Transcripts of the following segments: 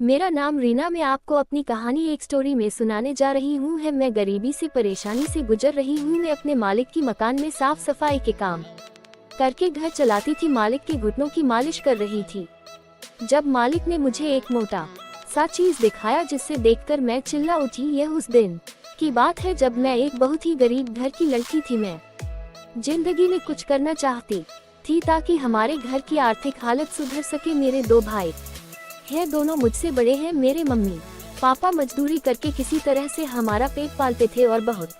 मेरा नाम रीना। मैं आपको अपनी कहानी एक स्टोरी में सुनाने जा रही हूँ। मैं गरीबी से परेशानी से गुजर रही हूँ। मैं अपने मालिक की मकान में साफ सफाई के काम करके घर चलाती थी। मालिक के घुटनों की मालिश कर रही थी जब मालिक ने मुझे एक मोटा सा चीज दिखाया जिससे देखकर मैं चिल्ला उठी। यह उस दिन की बात है जब मैं एक बहुत ही गरीब घर की लड़की थी। मैं जिंदगी में कुछ करना चाहती थी ताकि हमारे घर की आर्थिक हालत सुधर सके। मेरे दो भाई हैं, दोनों मुझसे बड़े हैं। मेरे मम्मी पापा मजदूरी करके किसी तरह से हमारा पेट पालते थे और बहुत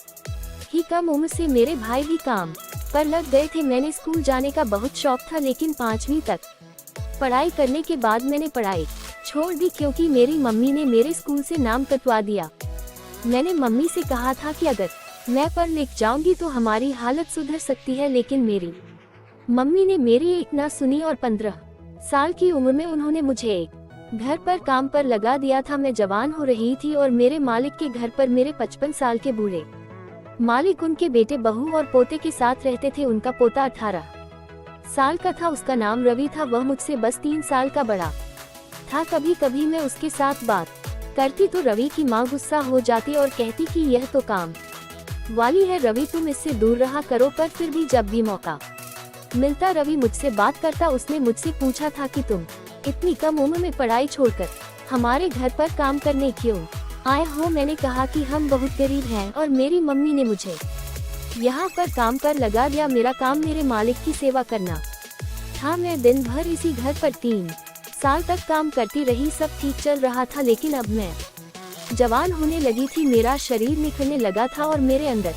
ही कम उम्र से मेरे भाई भी काम पर लग गए थे। मैंने स्कूल जाने का बहुत शौक था, लेकिन 5वीं तक पढ़ाई करने के बाद मैंने पढ़ाई छोड़ दी क्योंकि मेरी मम्मी ने मेरे स्कूल से नाम कटवा दिया। मैंने मम्मी से कहा था कि अगर मैं पढ़ लिख जाऊंगी तो हमारी हालत सुधर सकती है, लेकिन मेरी मम्मी ने मेरी एक ना सुनी और 15 साल की उम्र में उन्होंने मुझे एक घर पर काम पर लगा दिया था। मैं जवान हो रही थी और मेरे मालिक के घर पर मेरे 55 साल के बूढ़े मालिक उनके बेटे बहू और पोते के साथ रहते थे। उनका पोता 18 साल का था, उसका नाम रवि था। वह मुझसे बस 3 साल का बड़ा था। कभी कभी मैं उसके साथ बात करती तो रवि की माँ गुस्सा हो जाती और कहती कि यह तो काम वाली है रवि, तुम इससे दूर रहा करो। पर फिर भी जब भी मौका मिलता रवि मुझसे बात करता। उसने मुझसे पूछा था कि तुम इतनी कम उम्र में पढ़ाई छोड़कर हमारे घर पर काम करने क्यों आए हो। मैंने कहा कि हम बहुत गरीब हैं और मेरी मम्मी ने मुझे यहाँ पर काम पर लगा दिया। मेरा काम मेरे मालिक की सेवा करना था। मैं दिन भर इसी घर पर 3 साल तक काम करती रही। सब ठीक चल रहा था, लेकिन अब मैं जवान होने लगी थी। मेरा शरीर निखरने लगा था और मेरे अंदर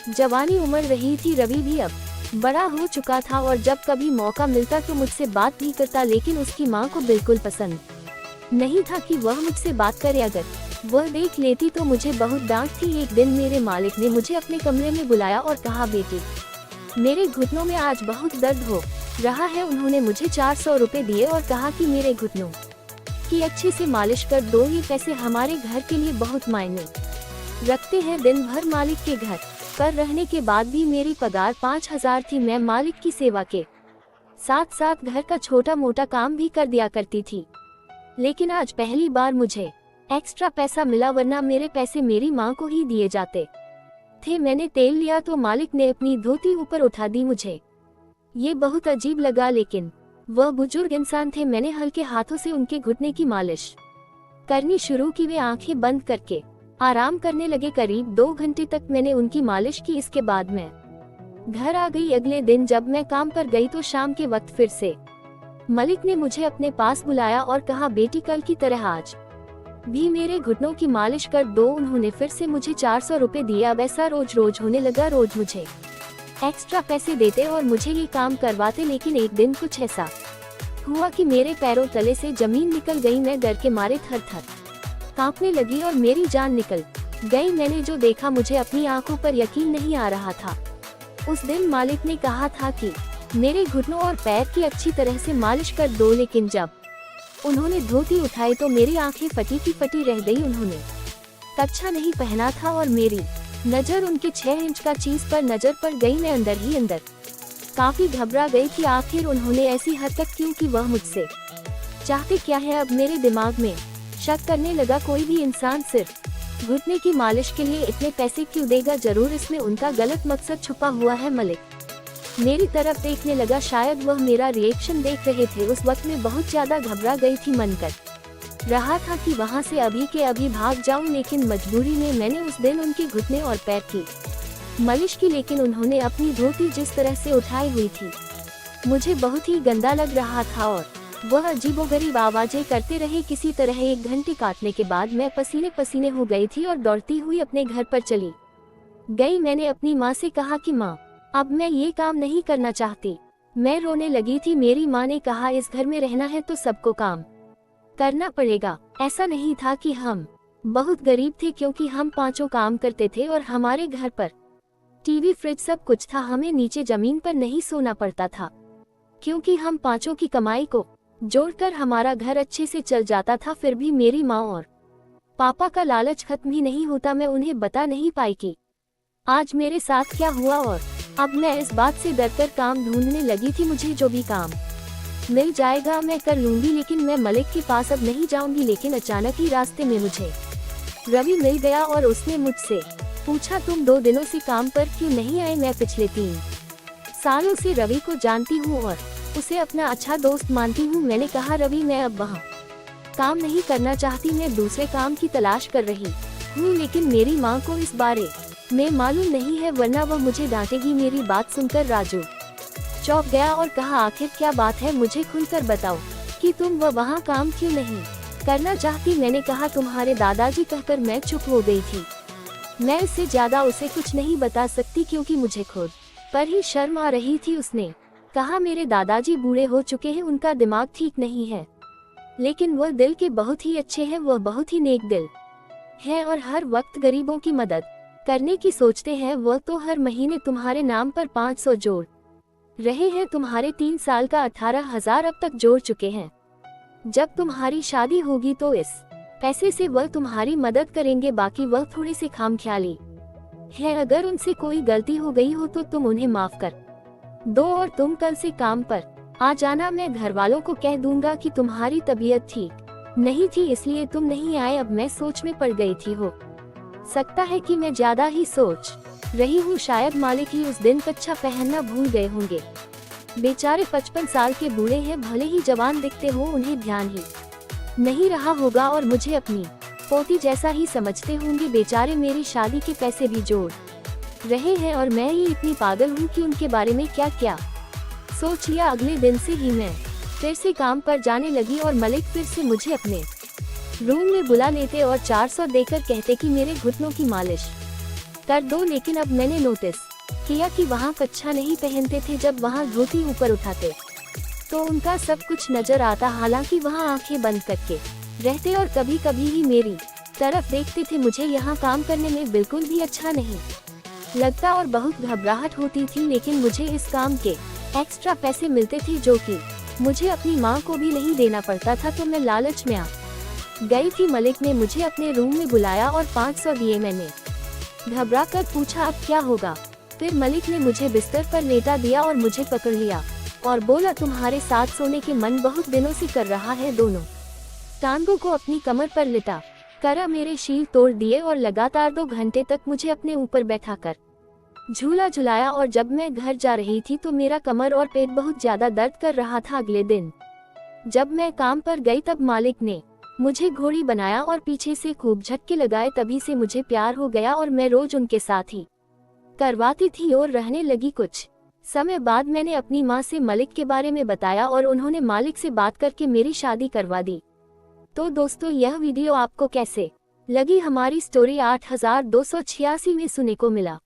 जवानी उमड़ रही थी। रवि भी अब बड़ा हो चुका था और जब कभी मौका मिलता तो मुझसे बात भी करता, लेकिन उसकी माँ को बिल्कुल पसंद नहीं था कि वह मुझसे बात करे। अगर वह देख लेती तो मुझे बहुत डांट थी। एक दिन मेरे मालिक ने मुझे अपने कमरे में बुलाया और कहा, बेटी मेरे घुटनों में आज बहुत दर्द हो रहा है। उन्होंने मुझे 400 रुपए दिए और कहा कि मेरे घुटनों की अच्छे से मालिश कर दो। ये पैसे हमारे घर के लिए बहुत मायने रखते हैं। दिन भर मालिक के घर पर रहने के बाद भी मेरी पगार 5000 थी। मैं मालिक की सेवा के साथ साथ घर का छोटा मोटा काम भी कर दिया करती थी, लेकिन आज पहली बार मुझे एक्स्ट्रा पैसा मिला, वरना मेरे पैसे मेरी माँ को ही दिए जाते थे। मैंने तेल लिया तो मालिक ने अपनी धोती ऊपर उठा दी। मुझे ये बहुत अजीब लगा, लेकिन वह बुजुर्ग इंसान थे। मैंने हल्के हाथों से उनके घुटने की मालिश करनी शुरू की। वे आंखें बंद करके आराम करने लगे। करीब 2 घंटे तक मैंने उनकी मालिश की। इसके बाद मैं घर आ गई। अगले दिन जब मैं काम पर गई तो शाम के वक्त फिर से मलिक ने मुझे अपने पास बुलाया और कहा, बेटी कल की तरह आज भी मेरे घुटनों की मालिश कर दो। उन्होंने फिर से मुझे 400 रुपए दिए। अब ऐसा रोज रोज होने लगा। रोज मुझे एक्स्ट्रा पैसे देते और मुझे ये काम करवाते, लेकिन एक दिन कुछ ऐसा हुआ कि मेरे पैरों तले से जमीन निकल गई। मैं डर के मारे थर थर कांपने लगी और मेरी जान निकल गई। मैंने जो देखा मुझे अपनी आंखों पर यकीन नहीं आ रहा था। उस दिन मालिक ने कहा था कि मेरे घुटनों और पैर की अच्छी तरह से मालिश कर दो, लेकिन जब उन्होंने धोती उठाई तो मेरी आंखें फटी की फटी रह गई। उन्होंने कच्छा नहीं पहना था और मेरी नजर उनके 6 इंच का चीज पर नजर पड़ गई। मैं अंदर ही अंदर काफी घबरा गई थी। आखिर उन्होंने ऐसी हरकत क्यों की, वह मुझसे चाहते क्या है। अब मेरे दिमाग में शक करने लगा, कोई भी इंसान सिर्फ घुटने की मालिश के लिए इतने पैसे क्यों देगा। जरूर इसमें उनका गलत मकसद छुपा हुआ है। मलिक मेरी तरफ देखने लगा, शायद वह मेरा रिएक्शन देख रहे थे। उस वक्त मैं बहुत ज्यादा घबरा गई थी। मन कर रहा था कि वहां से अभी के अभी भाग जाऊं, लेकिन मजबूरी में मैंने उस दिन उनके घुटने और पैर की मालिश की। लेकिन उन्होंने अपनी धोती जिस तरह से उठाई हुई थी मुझे बहुत ही गंदा लग रहा था और वह अजीबोगरीब आवाजें करते रहे। किसी तरह 1 घंटे काटने के बाद मैं पसीने पसीने हो गई थी और दौड़ती हुई अपने घर पर चली गई। मैंने अपनी माँ से कहा कि माँ, अब मैं ये काम नहीं करना चाहती। मैं रोने लगी थी। मेरी माँ ने कहा, इस घर में रहना है तो सबको काम करना पड़ेगा। ऐसा नहीं था कि हम बहुत गरीब थे, क्योंकि हम 5 काम करते थे और हमारे घर पर टीवी फ्रिज सब कुछ था। हमें नीचे जमीन पर नहीं सोना पड़ता था, क्योंकि हम 5 की कमाई को जोड़कर हमारा घर अच्छे से चल जाता था। फिर भी मेरी माँ और पापा का लालच खत्म ही नहीं होता। मैं उन्हें बता नहीं पाई कि आज मेरे साथ क्या हुआ और अब मैं इस बात से डरकर काम ढूंढने लगी थी। मुझे जो भी काम मिल जाएगा, मैं कर लूंगी, लेकिन मैं मलिक के पास अब नहीं जाऊंगी। लेकिन अचानक ही रास्ते में मुझे रवि मिल गया और उसने मुझसे पूछा, तुम 2 दिनों से काम पर क्यों नहीं आए? मैं पिछले 3 सालों से रवि को जानती हूँ और उसे अपना अच्छा दोस्त मानती हूँ। मैंने कहा, रवि मैं अब वहाँ काम नहीं करना चाहती, मैं दूसरे काम की तलाश कर रही हूँ। लेकिन मेरी माँ को इस बारे में मालूम नहीं है, वरना वह मुझे डांटेगी। मेरी बात सुनकर राजू चौंक गया और कहा, आखिर क्या बात है, मुझे खुलकर बताओ कि तुम वहाँ काम क्यों नहीं करना चाहती? मैंने कहा, तुम्हारे दादाजी कहकर मैं चुप हो गई थी। मैं इससे ज्यादा उसे कुछ नहीं बता सकती क्योंकि मुझे खुद पर ही शर्म आ रही थी। उसने कहा, मेरे दादाजी बूढ़े हो चुके हैं, उनका दिमाग ठीक नहीं है, लेकिन वह दिल के बहुत ही अच्छे हैं। वह बहुत ही नेक दिल है और हर वक्त गरीबों की मदद करने की सोचते हैं। वह तो हर महीने तुम्हारे नाम पर 500 जोड़ रहे हैं। तुम्हारे 3 साल का 18,000 अब तक जोड़ चुके हैं। जब तुम्हारी शादी होगी तो इस पैसे से वह तुम्हारी मदद करेंगे। बाकी वह थोड़े से खामख्याली है, अगर उनसे कोई गलती हो गई हो तो तुम उन्हें माफ कर दो और तुम कल से काम पर आ जाना। मैं घर वालों को कह दूंगा कि तुम्हारी तबीयत ठीक नहीं थी, इसलिए तुम नहीं आए। अब मैं सोच में पड़ गई थी, हो सकता है कि मैं ज्यादा ही सोच रही हूँ। शायद मालिक ही उस दिन कच्छा पहनना भूल गए होंगे। बेचारे 55 साल के बूढ़े हैं, भले ही जवान दिखते हो, उन्हें ध्यान ही नहीं रहा होगा और मुझे अपनी पोती जैसा ही समझते होंगे। बेचारे मेरी शादी के पैसे भी जोड़ रहे हैं और मैं ही इतनी पागल हूँ कि उनके बारे में क्या क्या सोच लिया। अगले दिन से ही मैं फिर से काम पर जाने लगी और मलिक फिर से मुझे अपने रूम में बुला लेते और 400 देकर कहते कि मेरे घुटनों की मालिश कर दो। लेकिन अब मैंने नोटिस किया कि वहाँ कच्छा नहीं पहनते थे। जब वहाँ धोती ऊपर उठाते तो उनका सब कुछ नजर आता, हालांकि वहाँ आंखें बंद करके रहते और कभी कभी ही मेरी तरफ देखते थे। मुझे यहाँ काम करने में बिल्कुल भी अच्छा नहीं लगता और बहुत घबराहट होती थी, लेकिन मुझे इस काम के एक्स्ट्रा पैसे मिलते थे जो कि मुझे अपनी माँ को भी नहीं देना पड़ता था। तो मैं लालच में आ गई थी। मलिक ने मुझे अपने रूम में बुलाया और 500 दिए। मैंने घबरा कर पूछा, अब क्या होगा? फिर मलिक ने मुझे बिस्तर पर लेटा दिया और मुझे पकड़ लिया और बोला, तुम्हारे साथ सोने के मन बहुत दिनों से कर रहा है। दोनों टांगों को अपनी कमर पर लिटा कर मेरे शील तोड़ दिए और लगातार 2 घंटे तक मुझे अपने ऊपर बैठाकर झूला झुलाया। और जब मैं घर जा रही थी तो मेरा कमर और पेट बहुत ज्यादा दर्द कर रहा था। अगले दिन जब मैं काम पर गई तब मालिक ने मुझे घोड़ी बनाया और पीछे से खूब झटके लगाए। तभी से मुझे प्यार हो गया और मैं रोज उनके साथ ही करवाती थी और रहने लगी। कुछ समय बाद मैंने अपनी माँ से मलिक के बारे में बताया और उन्होंने मालिक से बात करके मेरी शादी करवा दी। तो दोस्तों, यह वीडियो आपको कैसे लगी? हमारी स्टोरी 8286 में सुनने को मिला।